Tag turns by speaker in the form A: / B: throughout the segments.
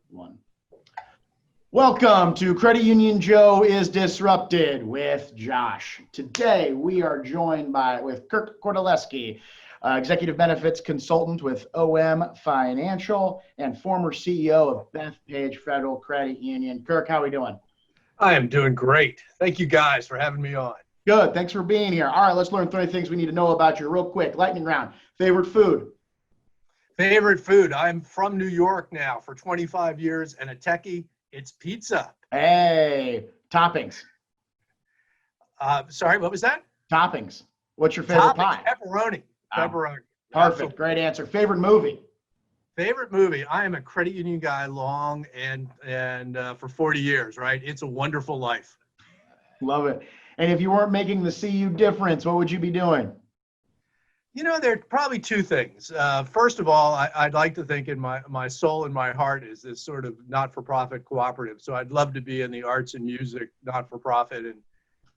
A: One. Welcome to Credit Union Joe is Disrupted with Josh. Today we are joined with Kirk Kordeleski, Executive Benefits Consultant with OM Financial and former CEO of Bethpage Federal Credit Union. Kirk, how are we doing?
B: I am doing great. Thank you guys for having me on.
A: Good. Thanks for being here. All right, let's learn 30 things we need to know about you real quick. Lightning round. Favorite food?
B: Favorite food? I'm from New York now for 25 years and a techie. It's pizza.
A: Hey, toppings.
B: Sorry, what was that?
A: Toppings. What's your favorite pie?
B: Pepperoni. Pepperoni.
A: Perfect. Absolutely. Great answer. Favorite movie?
B: Favorite movie? I am a credit union guy long and for 40 years, right? It's a Wonderful Life.
A: Love it. And if you weren't making the CU difference, what would you be doing?
B: You know, there are probably two things. First of all, I'd like to think in my soul and my heart is this sort of not-for-profit cooperative. So I'd love to be in the arts and music, not-for-profit,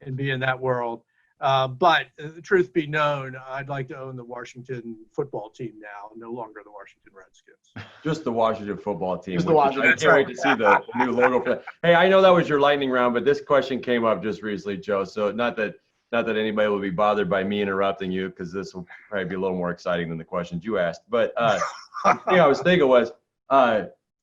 B: and be in that world. But the truth be known, I'd like to own the Washington football team now, no longer the Washington Redskins.
C: Just the Washington football team.
A: Just the Washington.
C: I can't wait to see the new logo. Hey, I know that was your lightning round, but this question came up just recently, Joe. So not that anybody will be bothered by me interrupting you, because this will probably be a little more exciting than the questions you asked. But the thing I was thinking was,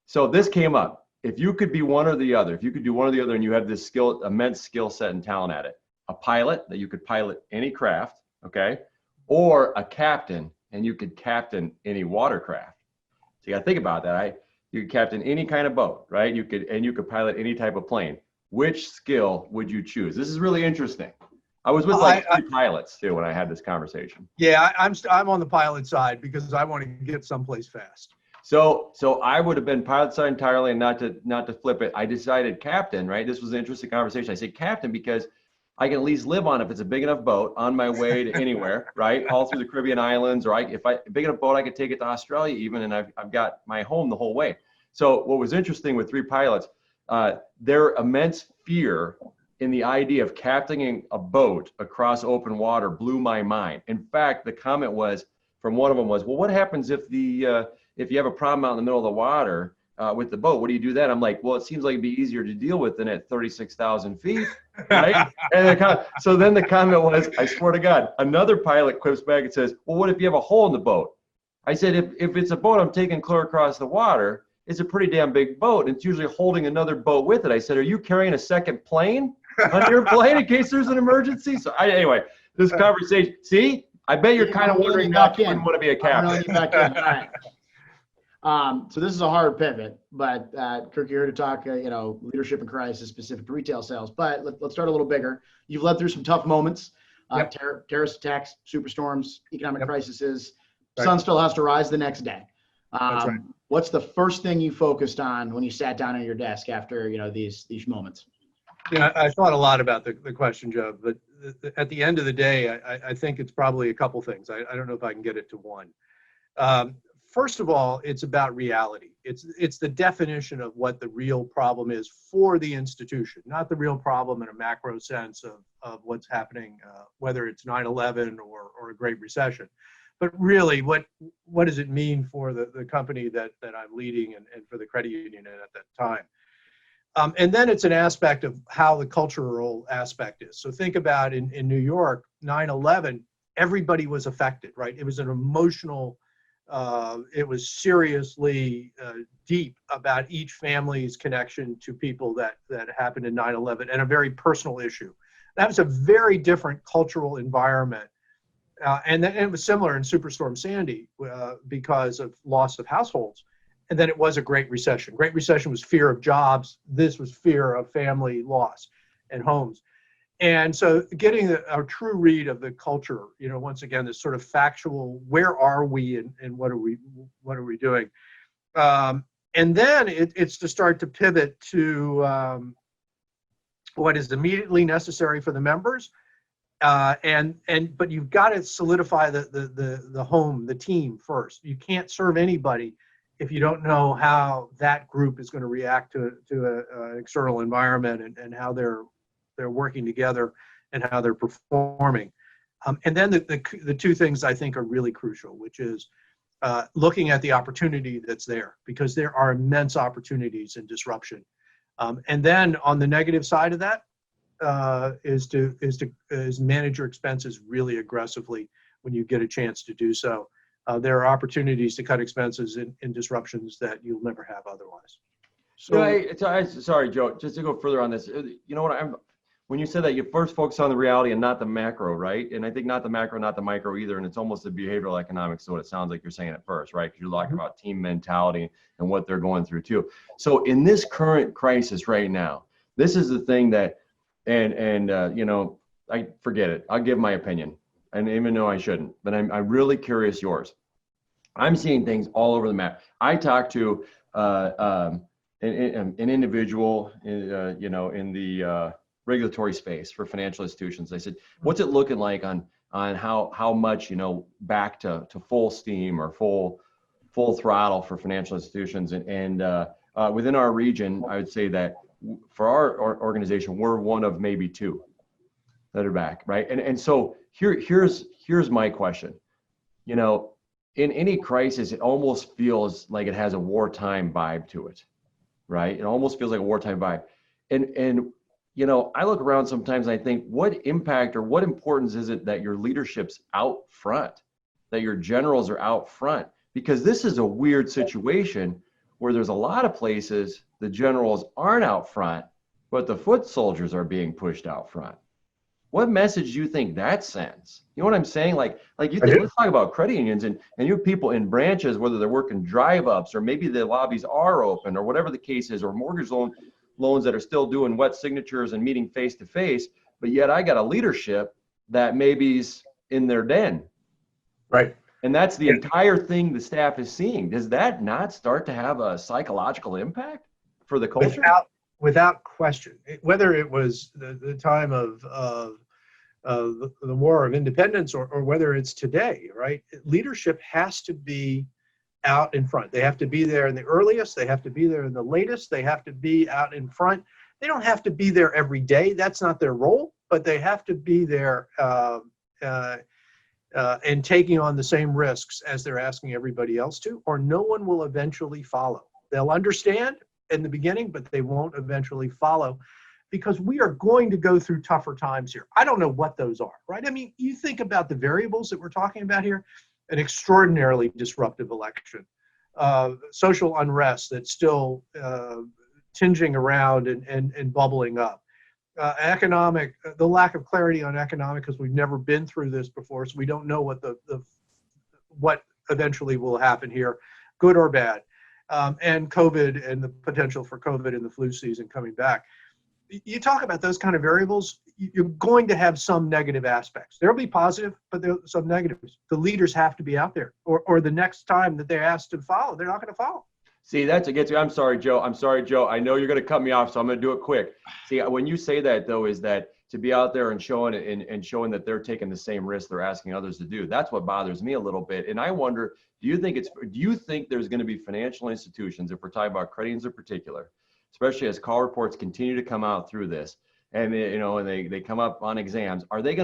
C: so this came up. If you could be one or the other, if you could do one or the other, and you had this immense skill set and talent at it, a pilot that you could pilot any craft, okay, or a captain and you could captain any watercraft. So you got to think about that. You could captain any kind of boat, right? You could pilot any type of plane. Which skill would you choose? This is really interesting. I was with three pilots too when I had this conversation.
B: Yeah, I'm on the pilot side because I want to get someplace fast.
C: So I would have been pilot side entirely, and not to flip it. I decided captain, right? This was an interesting conversation. I said captain because I can at least live on if it's a big enough boat on my way to anywhere, right? All through the Caribbean islands, or if a big enough boat, I could take it to Australia even, and I've got my home the whole way. So what was interesting with three pilots, their immense fear in the idea of captaining a boat across open water blew my mind. In fact, the comment from one of them was, well, what happens if you have a problem out in the middle of the water with the boat? What do you do then? I'm like, well, it seems like it'd be easier to deal with than at 36,000 feet, right? So then the comment was, I swear to God, another pilot quips back and says, well, what if you have a hole in the boat? I said, if it's a boat I'm taking clear across the water, it's a pretty damn big boat, and it's usually holding another boat with it. I said, are you carrying a second plane on your plane in case there's an emergency? So anyway, this conversation, see, I bet you're kind of wondering now if you want to be a captain.
A: All right. So this is a hard pivot, but Kirk, you're here to talk, leadership in crisis specific to retail sales. But let's start a little bigger. You've led through some tough moments,
B: Yep.
A: Terrorist attacks, superstorms, economic
B: Yep.
A: crises.
B: Right.
A: Sun still has to rise the next day.
B: That's right.
A: What's the first thing you focused on when you sat down at your desk after these moments?
B: Yeah, I thought a lot about the question, Joe, but at the end of the day, I think it's probably a couple things. I don't know if I can get it to one. First of all, it's about reality. It's the definition of what the real problem is for the institution, not the real problem in a macro sense of what's happening, whether it's 9/11 or a Great Recession. But really, what does it mean for the company that I'm leading and for the credit union at that time? And then it's an aspect of how the cultural aspect is. So think about in New York, 9/11, everybody was affected, right? It was an emotional, it was seriously deep about each family's connection to people that happened in 9/11, and a very personal issue. That was a very different cultural environment. And then it was similar in Superstorm Sandy because of loss of households. And then it was a Great Recession. Great Recession was fear of jobs. This was fear of family loss and homes. And so getting a true read of the culture, once again, this sort of factual, where are we and what are we doing? And then it's to start to pivot to what is immediately necessary for the members. But you've got to solidify the home, the team first. You can't serve anybody if you don't know how that group is going to react to an external environment and how they're working together and how they're performing. And then the two things I think are really crucial, which is looking at the opportunity that's there, because there are immense opportunities in disruption. And then on the negative side of that is manage your expenses really aggressively when you get a chance to do so. There are opportunities to cut expenses in disruptions that you'll never have otherwise. So,
C: Sorry, Joe, just to go further on this, you know what, when you said that, you first focus on the reality and not the macro, right? And I think not the macro, not the micro either. And it's almost the behavioral economics. So it sounds like you're saying at first, right? Because you're talking about team mentality and what they're going through too. So in this current crisis right now, this is the thing that, you know, I forget it. I'll give my opinion, and even though I shouldn't, but I'm really curious yours. I'm seeing things all over the map. I talked to an individual, you know, in the regulatory space for financial institutions. I said, what's it looking like on how much, you know, back to full steam or full throttle for financial institutions? And within our region, I would say that for our organization, we're one of maybe two that are back, right? And so here's my question. You know, in any crisis, it almost feels like it has a wartime vibe to it, right? It almost feels like a wartime vibe. And you know, I look around sometimes and I think, what impact or what importance is it that your leadership's out front, that your generals are out front? Because this is a weird situation where there's a lot of places the generals aren't out front, but the foot soldiers are being pushed out front. What message do you think that sends? You know what I'm saying? Like you think, let's talk about credit unions and you have people in branches, whether they're working drive-ups or maybe the lobbies are open or whatever the case is, or mortgage loans that are still doing wet signatures and meeting face to face, but yet I got a leadership that maybe's in their den.
B: right.
C: And that's the entire thing the staff is seeing. Does that not start to have a psychological impact for the culture?
B: Without question, whether it was the time of the War of Independence or whether it's today, right? Leadership has to be out in front. They have to be there in the earliest. They have to be there in the latest. They have to be out in front. They don't have to be there every day. That's not their role, but they have to be there and taking on the same risks as they're asking everybody else to, or no one will eventually follow. They'll understand in the beginning, but they won't eventually follow, because we are going to go through tougher times here. I don't know what those are, right? I mean, you think about the variables that we're talking about here: an extraordinarily disruptive election, social unrest that's still tinging around and bubbling up, the lack of clarity on economic, because we've never been through this before, so we don't know what eventually will happen here, good or bad, and COVID and the potential for COVID and the flu season coming back. You talk about those kind of variables, you're going to have some negative aspects. There'll be positive, but there's some negatives. The leaders have to be out there, or the next time that they're asked to follow, they're not going to follow.
C: See, that's a gets you. I'm sorry, Joe. I know you're going to cut me off, so I'm going to do it quick. See, when you say that, though, is that to be out there and showing showing that they're taking the same risk they're asking others to do. That's what bothers me a little bit. And I wonder, do you think there's going to be financial institutions, if we're talking about credit unions in particular, especially as call reports continue to come out through this, and they come up on exams, are they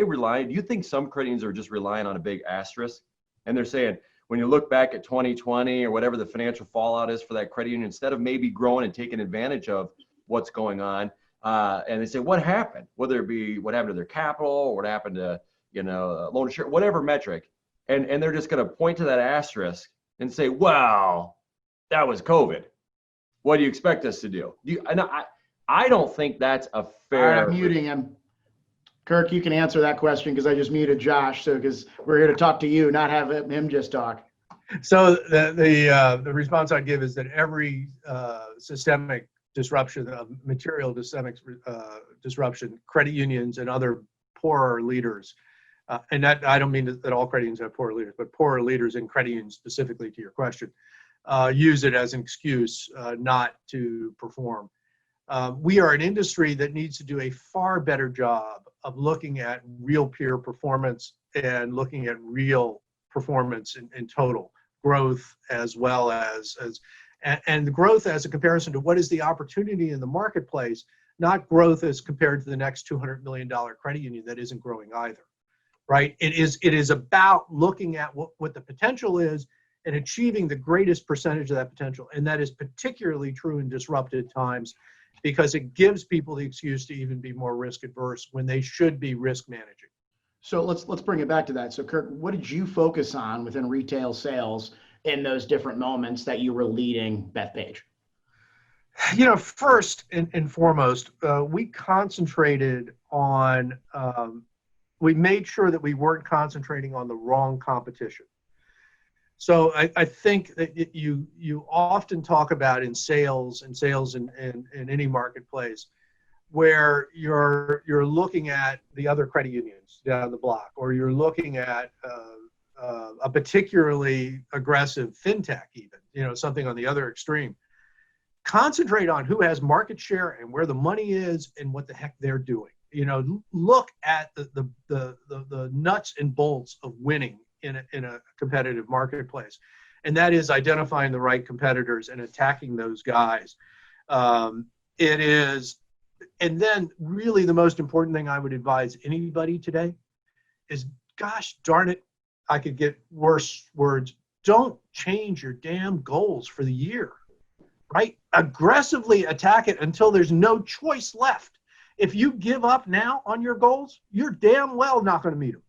C: relying? Do you think some credit unions are just relying on a big asterisk, and they're saying, when you look back at 2020 or whatever the financial fallout is for that credit union, instead of maybe growing and taking advantage of what's going on, and they say, what happened? Whether it be what happened to their capital or what happened to loan share, whatever metric, and they're just going to point to that asterisk and say, well, that was COVID. What do you expect us to do? I don't think that's a fair.
A: I'm muting him. Kirk, you can answer that question because I just muted Josh. So because we're here to talk to you, not have him just talk.
B: So the response I'd give is that every systemic disruption, material systemic disruption, credit unions and other poorer leaders, and that I don't mean that all credit unions have poor leaders, but poorer leaders in credit unions, specifically to your question, use it as an excuse not to perform. We are an industry that needs to do a far better job of looking at real peer performance and looking at real performance in total growth, as well as the growth as a comparison to what is the opportunity in the marketplace, not growth as compared to the next $200 million credit union that isn't growing either, right? It is about looking at what the potential is and achieving the greatest percentage of that potential. And that is particularly true in disrupted times because it gives people the excuse to even be more risk adverse when they should be risk managing.
A: So let's bring it back to that. So Kirk, what did you focus on within retail sales in those different moments that you were leading Bethpage?
B: First and foremost, we concentrated on, we made sure that we weren't concentrating on the wrong competition. So I think that you often talk about in sales in any marketplace where you're looking at the other credit unions down the block, or you're looking at a particularly aggressive fintech, even, something on the other extreme. Concentrate on who has market share and where the money is and what the heck they're doing. Look at the nuts and bolts of winning in a competitive marketplace, and that is identifying the right competitors and attacking those guys. It is, and then really the most important thing I would advise anybody today is, gosh darn it, I could get worse words. Don't change your damn goals for the year, right? Aggressively attack it until there's no choice left. If you give up now on your goals, you're damn well not going to meet them.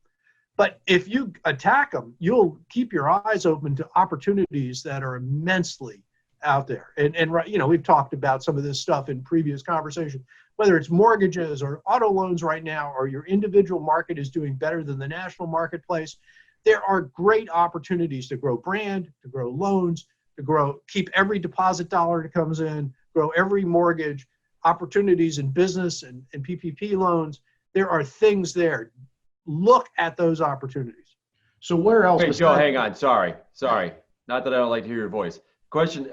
B: But if you attack them, you'll keep your eyes open to opportunities that are immensely out there. And we've talked about some of this stuff in previous conversations, whether it's mortgages or auto loans right now, or your individual market is doing better than the national marketplace. There are great opportunities to grow brand, to grow loans, to keep every deposit dollar that comes in, grow every mortgage, opportunities in business and PPP loans. There are things there. Look at those opportunities.
A: So where else?
C: Hey, Joe, hang on. Sorry. Not that I don't like to hear your voice. Question,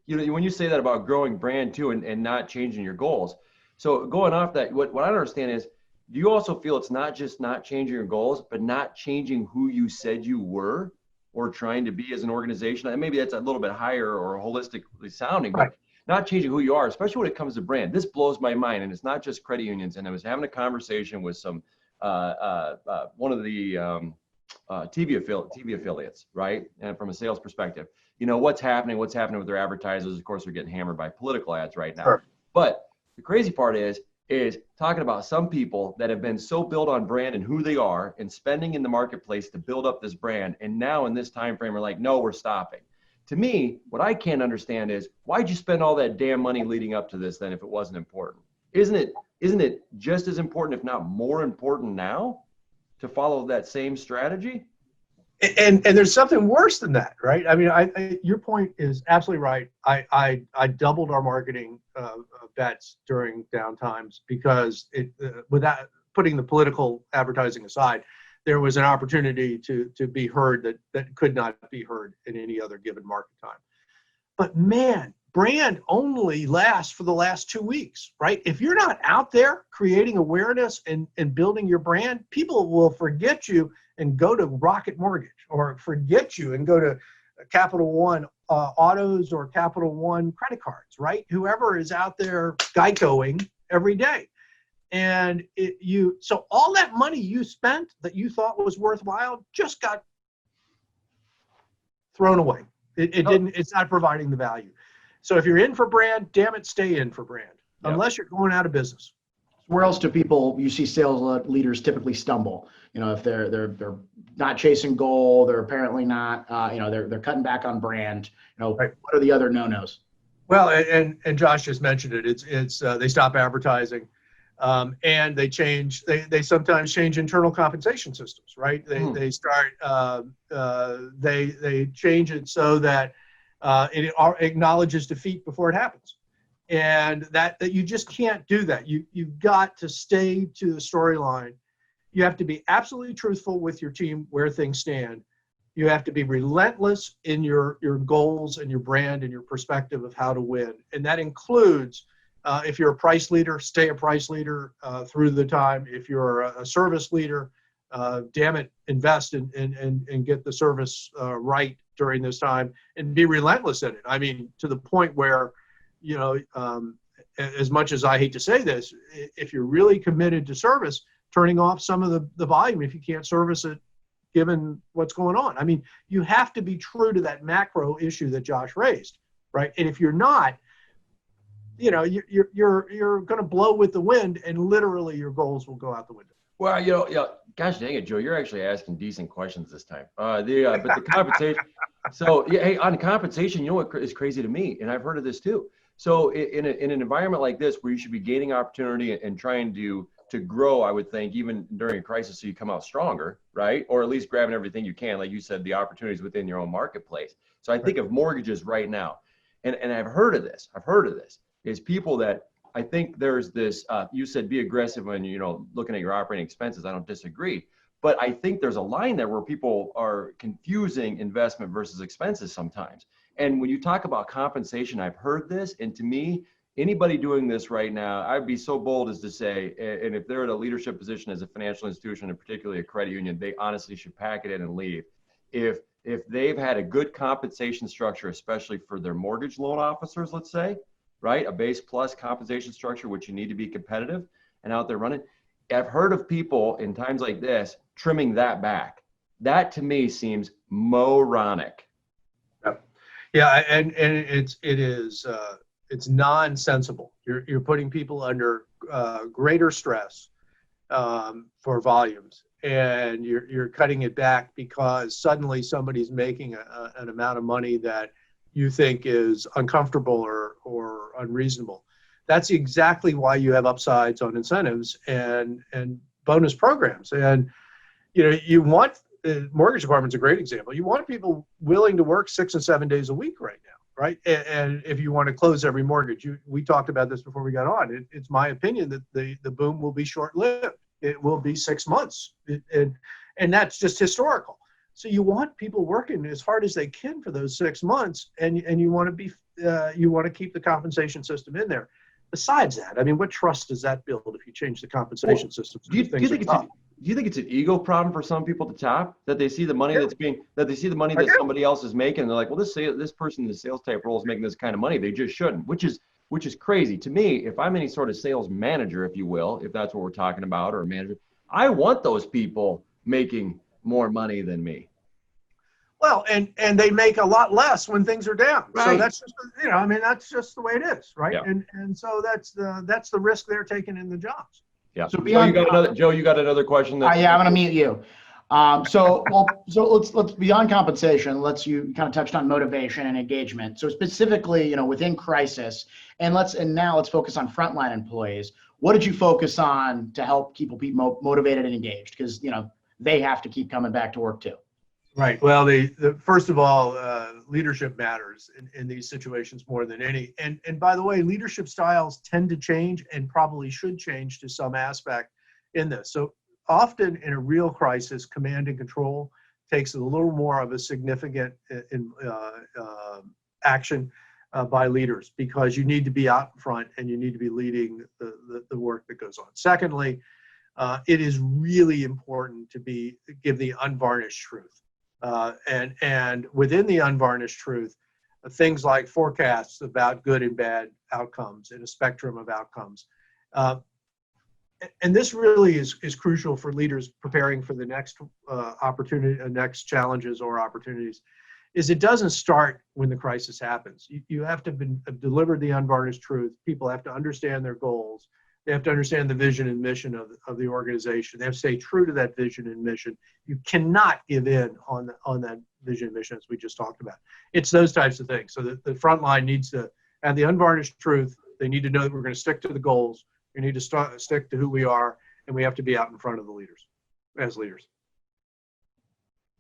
C: when you say that about growing brand too and not changing your goals. So going off that, what I don't understand is, do you also feel it's not just not changing your goals, but not changing who you said you were or trying to be as an organization? And maybe that's a little bit higher or holistically sounding, but not changing who you are, especially when it comes to brand. This blows my mind. And it's not just credit unions. And I was having a conversation with some, one of the TV affiliates, right? And from a sales perspective, what's happening with their advertisers. Of course, they're getting hammered by political ads right now.
B: Sure.
C: But the crazy part is talking about some people that have been so built on brand and who they are and spending in the marketplace to build up this brand. And now in this time frame, we're like, no, we're stopping. To me, what I can't understand is, why'd you spend all that damn money leading up to this then if it wasn't important? Isn't it just as important, if not more important now, to follow that same strategy?
B: And there's something worse than that, right? I mean, your point is absolutely right. I doubled our marketing bets during down times because without putting the political advertising aside, there was an opportunity to be heard that could not be heard in any other given market time. But man, brand only lasts for the last 2 weeks, right? If you're not out there creating awareness and building your brand, people will forget you and go to Rocket Mortgage, or forget you and go to Capital One autos or Capital One credit cards, right? Whoever is out there Geicoing every day. And so all that money you spent that you thought was worthwhile just got thrown away. It's not providing the value. So if you're in for brand, damn it, stay in for brand, unless you're going out of business.
A: Where else do you see sales leaders typically stumble? If they're not chasing goal, they're apparently not, they're cutting back on brand. What are the other no-nos?
B: Well, and Josh just mentioned it. It's they stop advertising, and they sometimes change internal compensation systems, right? They start they change it so that it acknowledges defeat before it happens. And that you just can't do that. You've got to stay to the storyline. You have to be absolutely truthful with your team where things stand. You have to be relentless in your goals and your brand and your perspective of how to win. And that includes, if you're a price leader, stay a price leader through the time. If you're a service leader, damn it, invest and get the service right during this time and be relentless in it. I mean, to the point where, as much as I hate to say this, if you're really committed to service, turning off some of the volume if you can't service it given what's going on. I mean, you have to be true to that macro issue that Josh raised, right? And if you're not, you know, you're going to blow with the wind, and literally your goals will go out the window.
C: Well, gosh dang it, Joe, you're actually asking decent questions this time. But the compensation. So yeah, hey, on compensation, you know what is crazy to me, and I've heard of this too. So in an environment like this, where you should be gaining opportunity and trying to grow, I would think, even during a crisis, so you come out stronger, right? Or at least grabbing everything you can, like you said, the opportunities within your own marketplace. So I think of mortgages right now, and I've heard of this. Is people that I think there's this. You said be aggressive when looking at your operating expenses. I don't disagree. But I think there's a line there where people are confusing investment versus expenses sometimes. And when you talk about compensation, I've heard this, and to me, anybody doing this right now, I'd be so bold as to say, and if they're in a leadership position as a financial institution, and particularly a credit union, they honestly should pack it in and leave. If they've had a good compensation structure, especially for their mortgage loan officers, let's say, right, a base plus compensation structure, which you need to be competitive and out there running. I've heard of people in times like this trimming that back. That to me seems moronic.
B: Yeah, and it's nonsensical. You're putting people under greater stress for volumes, and you're cutting it back because suddenly somebody's making an amount of money that you think is uncomfortable or unreasonable. That's exactly why you have upsides on incentives and bonus programs. And you want mortgage department's a great example. You want people willing to work 6 and 7 days a week right now, right? And if you want to close every mortgage, we talked about this before we got on. It's my opinion that the boom will be short-lived. It will be 6 months, and that's just historical. So you want people working as hard as they can for those 6 months, and you want to keep the compensation system in there. Besides that, I mean, what trust does that build if you change the compensation system?
C: Do you think it's an ego problem for some people at the top, that they see the money that somebody else is making, and they're like, well, this person in the sales type role is making this kind of money, they just shouldn't, which is crazy to me. If I'm any sort of sales manager, if you will, if that's what we're talking about, or a manager, I want those people making more money than me.
B: Well, and they make a lot less when things are down.
C: Right.
B: So that's just, that's just the way it is, right?
C: Yeah.
B: And so that's the risk they're taking in the jobs.
C: Yeah.
A: So beyond,
C: Joe, you got another question?
A: Yeah, I'm going to mute you. So let's beyond compensation. You kind of touched on motivation and engagement. So specifically, within crisis, and now let's focus on frontline employees. What did you focus on to help keep people motivated and engaged? Because they have to keep coming back to work too.
B: Right. Well, first of all, leadership matters in these situations more than any. And by the way, leadership styles tend to change and probably should change to some aspect in this. So often in a real crisis, command and control takes a little more of a significant action by leaders, because you need to be out in front and you need to be leading the work that goes on. Secondly, it is really important to give the unvarnished truth. And within the unvarnished truth, things like forecasts about good and bad outcomes and a spectrum of outcomes. And this really is crucial for leaders preparing for the next opportunity, next challenges or opportunities, is it doesn't start when the crisis happens. You have to have delivered the unvarnished truth. People have to understand their goals. They have to understand the vision and mission of the organization. They have to stay true to that vision and mission. You cannot give in on that vision and mission, as we just talked about. It's those types of things. So the front line needs to have the unvarnished truth. They need to know that we're going to stick to the goals. We need to stick to who we are, and we have to be out in front of the leaders, as leaders.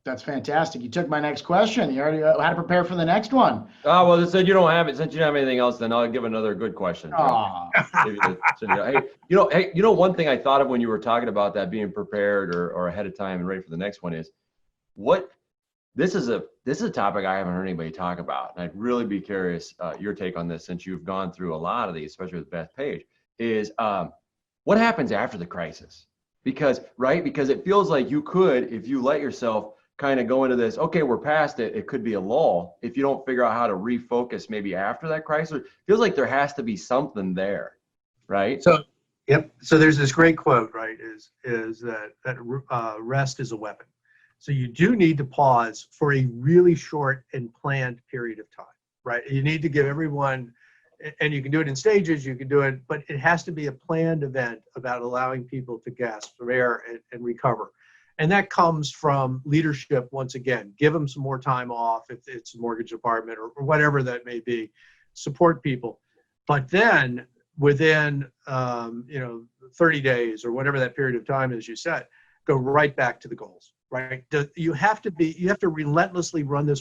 A: That's fantastic. You took my next question. You already had to prepare for the next one.
C: Oh, well, since you don't have it, since you don't have anything else, then I'll give another good question. Hey, one thing I thought of when you were talking about that being prepared or ahead of time and ready for the next one is this is a topic I haven't heard anybody talk about. And I'd really be curious your take on this, since you've gone through a lot of these, especially with Bethpage, is what happens after the crisis? Because it feels like you could, if you let yourself kind of go into this, okay, we're past it, it could be a lull, if you don't figure out how to refocus maybe after that crisis. It feels like there has to be something there, right?
B: So there's this great quote, right, is that rest is a weapon. So you do need to pause for a really short and planned period of time, right? You need to give everyone, and you can do it in stages, you can do it, but it has to be a planned event about allowing people to gasp for air and recover. And that comes from leadership. Once again, give them some more time off if it's a mortgage department or whatever that may be, support people. But then within 30 days or whatever that period of time is you set, go right back to the goals, right? You have to relentlessly run the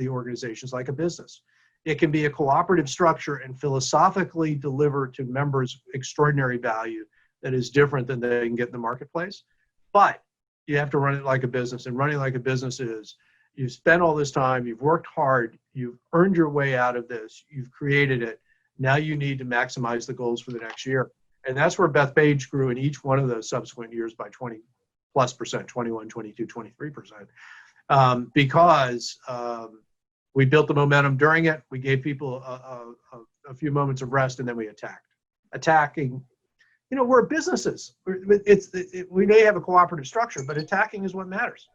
B: organizations like a business. It can be a cooperative structure and philosophically deliver to members extraordinary value that is different than they can get in the marketplace. But you have to run it like a business, and running like a business is you've spent all this time, you've worked hard, you've earned your way out of this, you've created it. Now you need to maximize the goals for the next year. And that's where Bethpage grew in each one of those subsequent years by 20+%, 21, 22, 23%. Because we built the momentum during it. We gave people a few moments of rest, and then we attacked. Attacking, we're businesses. We may have a cooperative structure, but attacking is what matters.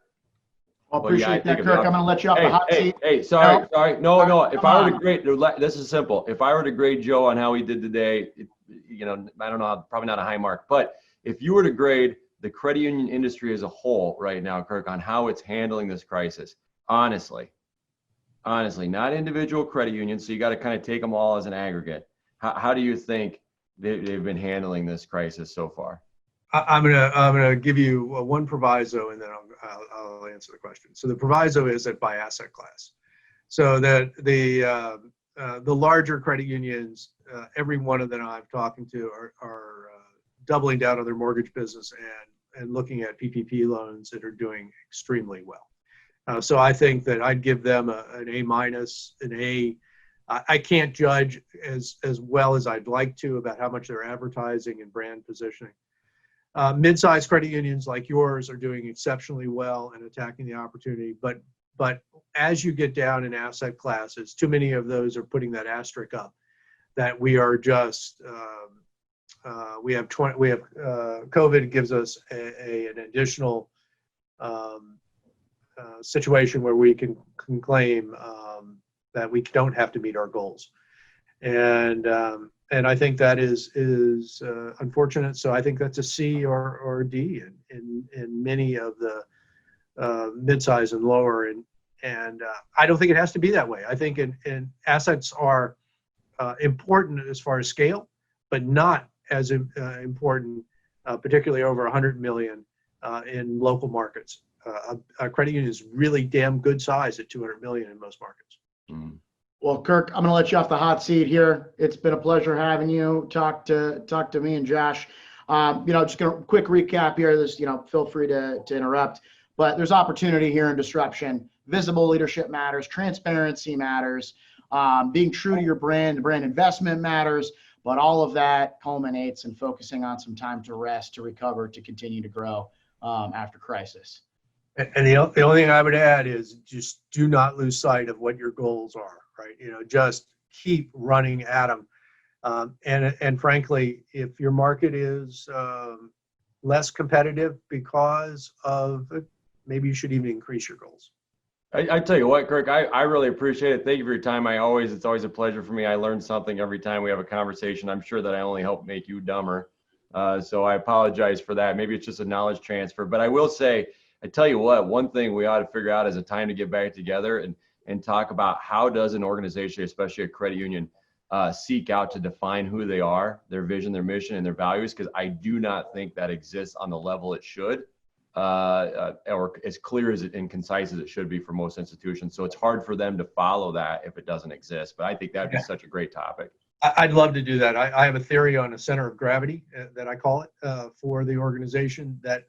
A: Well, appreciate that, Kirk. I'm going to let you off the hot seat.
C: Hey, sorry. No. If I were to grade, this is simple. If I were to grade Joe on how he did today, I don't know, probably not a high mark. But if you were to grade the credit union industry as a whole right now, Kirk, on how it's handling this crisis, honestly, not individual credit unions. So you got to kind of take them all as an aggregate. How do you think they've been handling this crisis so far?
B: I'm gonna give you one proviso, and then I'll answer the question. So the proviso is that by asset class, so that the larger credit unions, every one of them I'm talking to are doubling down on their mortgage business and looking at PPP loans that are doing extremely well. So I think that I'd give them an A-, an A. I can't judge as well as I'd like to about how much they're advertising and brand positioning. Mid-sized credit unions like yours are doing exceptionally well and attacking the opportunity. But as you get down in asset classes, too many of those are putting that asterisk up that we are just COVID gives us an additional situation where we can claim that we don't have to meet our goals, and I think that is unfortunate. So I think that's a C or D in many of the mid-size and lower, and I don't think it has to be that way. I think in assets are important as far as scale, but not as important, particularly over 100 million in local markets. A credit union is really damn good size at 200 million in most markets.
C: Mm.
A: Well, Kirk, I'm going to let you off the hot seat here. It's been a pleasure having you talk to me and Josh. Just going to quick recap here. This, feel free to interrupt, but there's opportunity here in disruption. Visible leadership matters. Transparency matters. Being true to your brand investment matters. But all of that culminates in focusing on some time to rest, to recover, to continue to grow after crisis.
B: And the only thing I would add is just do not lose sight of what your goals are, right? Just keep running at them. And frankly, if your market is less competitive because of it, maybe you should even increase your goals.
C: I tell you what, Kirk, I really appreciate it. Thank you for your time. It's always a pleasure for me. I learn something every time we have a conversation. I'm sure that I only help make you dumber. So I apologize for that. Maybe it's just a knowledge transfer, but I will say, I tell you what, one thing we ought to figure out is a time to get back together and talk about how does an organization, especially a credit union, seek out to define who they are, their vision, their mission, and their values, because I do not think that exists on the level it should, or as clear as and concise as it should be for most institutions. So it's hard for them to follow that if it doesn't exist. But I think that'd be such a great topic.
B: I'd love to do that. I have a theory on a center of gravity that I call it for the organization that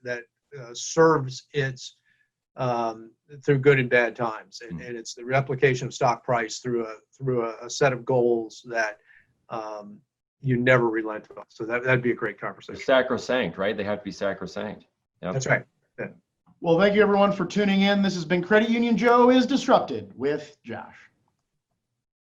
B: serves its through good and bad times, and it's the replication of stock price through a set of goals that you never relent on. So that'd be a great conversation.
C: They're sacrosanct, right? They have to be sacrosanct. Yep.
B: That's right. Yeah.
A: Well, thank you everyone for tuning in. This has been Credit Union Joe is Disrupted with Josh.